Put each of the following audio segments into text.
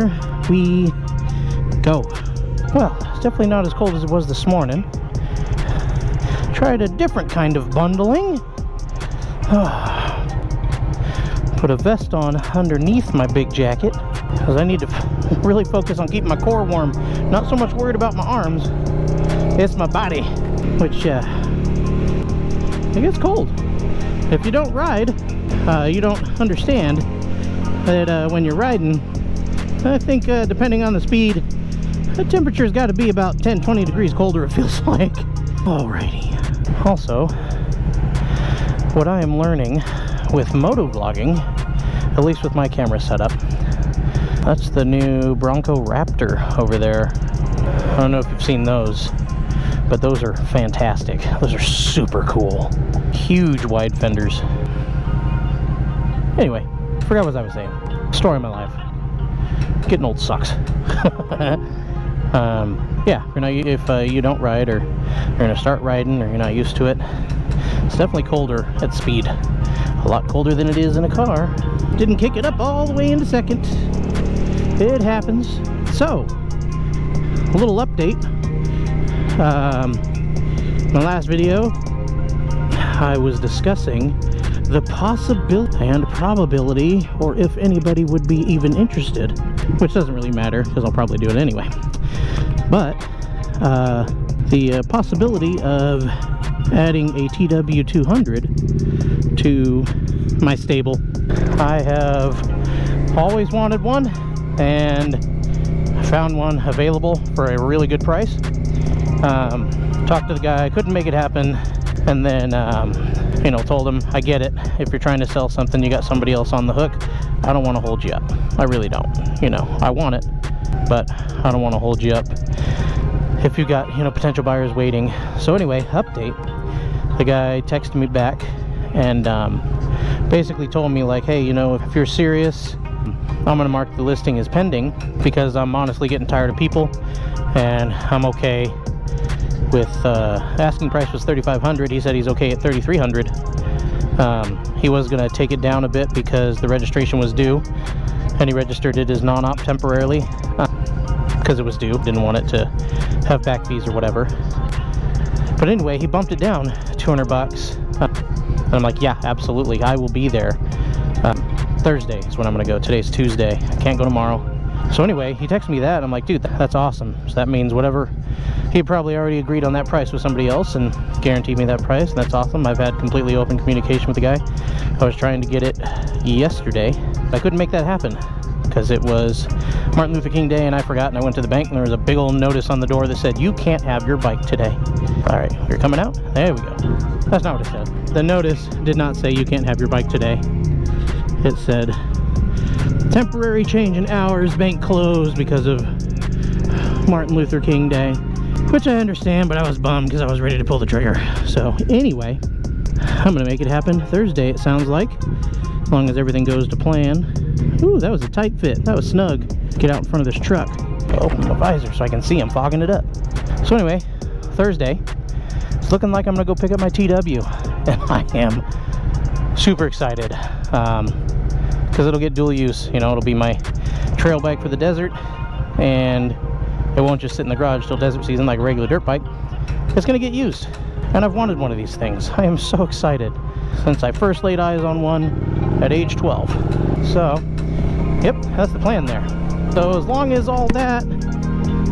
here we go. Well, it's definitely not as cold as it was this morning. Tried a different kind of bundling. Put a vest on underneath my big jacket because I need to really focus on keeping my core warm. Not so much worried about my arms. It's my body, which it gets cold. If you don't ride, you don't understand that when you're riding, I think depending on the speed, the temperature's got to be about 10-20 degrees colder, it feels like. Alrighty. Also, what I am learning with moto vlogging, at least with my camera setup, that's the new Bronco Raptor over there. I don't know if you've seen those, but those are fantastic. Those are super cool. Huge wide fenders. Anyway, forgot what I was saying. Story of my life. Getting old sucks. Yeah, if you don't ride, or you're gonna start riding, or you're not used to it, it's definitely colder at speed. A lot colder than it is in a car. Didn't kick it up all the way into second. It happens. So, a little update. My last video, I was discussing the possibility and probability, or if anybody would be even interested, which doesn't really matter because I'll probably do it anyway. But the possibility of adding a TW200 to my stable. I have always wanted one, and I found one available for a really good price. Talked to the guy, couldn't make it happen, and then told him, I get it, if you're trying to sell something, you got somebody else on the hook. I don't want to hold you up. I really don't. I want it, but I don't want to hold you up if you got potential buyers waiting. So anyway, update. The guy texted me back and basically told me, like, hey, if you're serious, I'm gonna mark the listing as pending, because I'm honestly getting tired of people, and I'm okay with asking price was $3,500. He said he's okay at $3,300. He was gonna take it down a bit because the registration was due, and he registered it as non-op temporarily because it was due. Didn't want it to have back fees or whatever. But anyway, he bumped it down $200. And I'm like, yeah, absolutely, I will be there. Thursday is when I'm gonna go. Today's Tuesday. I can't go tomorrow. So anyway, he texted me that, and I'm like, dude, that's awesome. So that means whatever, he probably already agreed on that price with somebody else and guaranteed me that price, and that's awesome. I've had completely open communication with the guy. I was trying to get it yesterday. I couldn't make that happen because it was Martin Luther King Day, and I forgot, and I went to the bank, and there was a big old notice on the door that said, you can't have your bike today. All right, you're coming out? There we go. That's not what it said. The notice did not say you can't have your bike today. It said, temporary change in hours, bank closed because of Martin Luther King Day, which I understand, but I was bummed because I was ready to pull the trigger. So anyway, I'm gonna make it happen Thursday, it sounds like, as long as everything goes to plan. Ooh, that was a tight fit. That was snug. Get out in front of this truck. Open my visor so I can see him fogging it up. So anyway, Thursday, it's looking like I'm gonna go pick up my TW, and I am super excited because it'll get dual use. It'll be my trail bike for the desert, and it won't just sit in the garage till desert season like a regular dirt bike. It's gonna get used, and I've wanted one of these things. I am so excited since I first laid eyes on one at age 12. So yep, that's the plan there. So as long as all that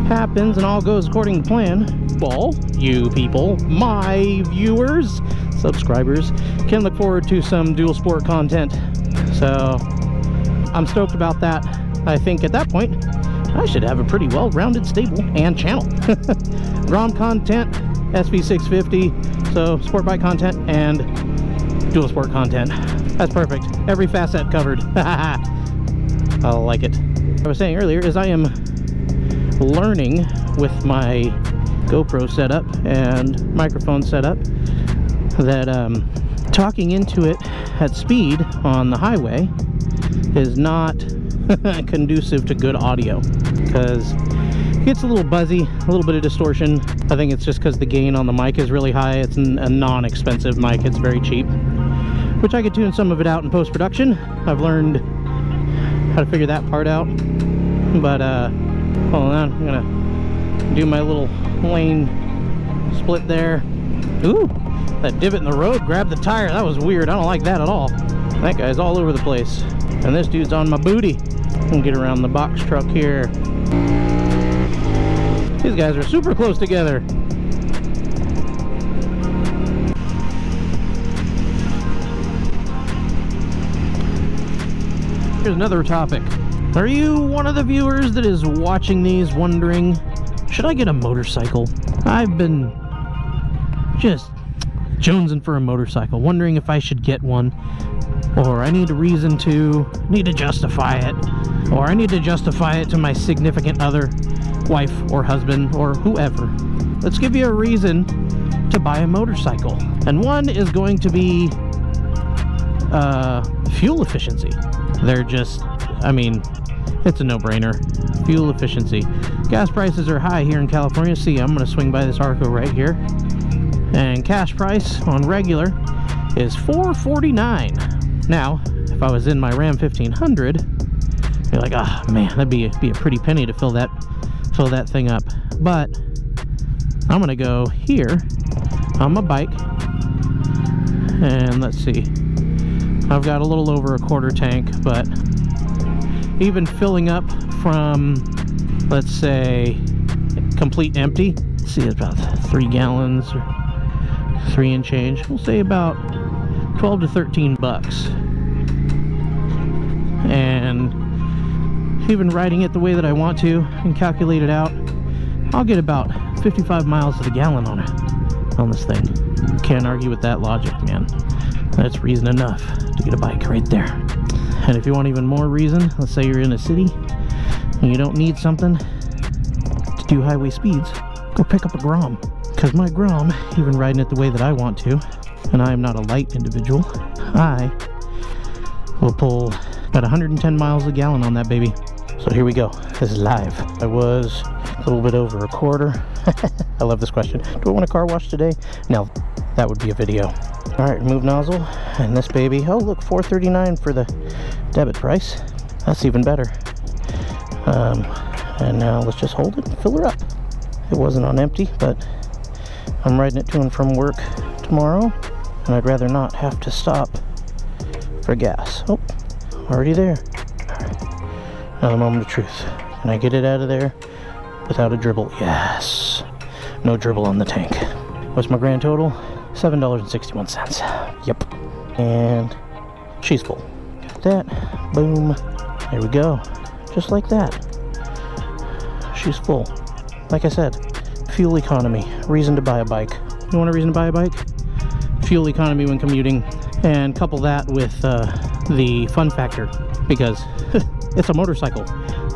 happens and all goes according to plan, all you people, my viewers, subscribers, can look forward to some dual sport content. So I'm stoked about that. I think at that point I should have a pretty well-rounded stable and channel. ROM content, SV650, so sport bike content and dual sport content. That's perfect. Every facet covered. I like it. What I was saying earlier is I am learning with my GoPro setup and microphone setup that talking into it at speed on the highway is not conducive to good audio, because it gets a little buzzy, a little bit of distortion. I think it's just because the gain on the mic is really high. It's a non-expensive mic. It's very cheap, which I could tune some of it out in post-production. I've learned how to figure that part out. But hold on, I'm gonna do my little lane split there. Ooh, that divot in the road grabbed the tire. That was weird. I don't like that at all. That guy's all over the place. And this dude's on my booty. I'm gonna get around the box truck here. These guys are super close together. Here's another topic. Are you one of the viewers that is watching these wondering, should I get a motorcycle? I've been just jonesing for a motorcycle, wondering if I should get one, or I need a reason to, need to justify it, or I need to justify it to my significant other, wife or husband or whoever. Let's give you a reason to buy a motorcycle. And one is going to be fuel efficiency. They're just, I mean, it's a no-brainer. Fuel efficiency. Gas prices are high here in California. See, I'm gonna swing by this Arco right here, and cash price on regular is $4.49. Now, if I was in my Ram 1500, you're like, ah, oh, man, that'd be a pretty penny to fill that thing up. But I'm gonna go here on my bike, and let's see, I've got a little over a quarter tank, but even filling up from, let's say, complete empty, let's see, it's about 3 gallons or 3 and change. We'll say about 12 to 13 bucks. And even riding it the way that I want to and calculate it out, I'll get about 55 miles to the gallon on this thing. Can't argue with that logic, man. That's reason enough to get a bike right there. And if you want even more reason, let's say you're in a city and you don't need something to do highway speeds, go pick up a Grom. Because my Grom, even riding it the way that I want to, and I am not a light individual, I will pull about 110 miles a gallon on that baby. So here we go. This is live. I was a little bit over a quarter. I love this question. Do I want a car wash today? No, that would be a video. All right, remove nozzle, and this baby, oh look, $4.39 for the debit price. That's even better. And now let's just hold it and fill her up. It wasn't on empty, but I'm riding it to and from work tomorrow, and I'd rather not have to stop for gas. Oh, already there. All right, now the moment of truth. Can I get it out of there without a dribble? Yes. No dribble on the tank. What's my grand total? $7.61. Yep. And she's full. Got that. Boom. There we go. Just like that. She's full. Like I said, fuel economy. Reason to buy a bike. You want a reason to buy a bike? Fuel economy when commuting. And couple that with the fun factor. Because it's a motorcycle.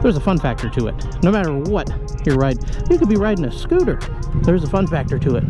There's a fun factor to it. No matter what you're riding. You could be riding a scooter. There's a fun factor to it.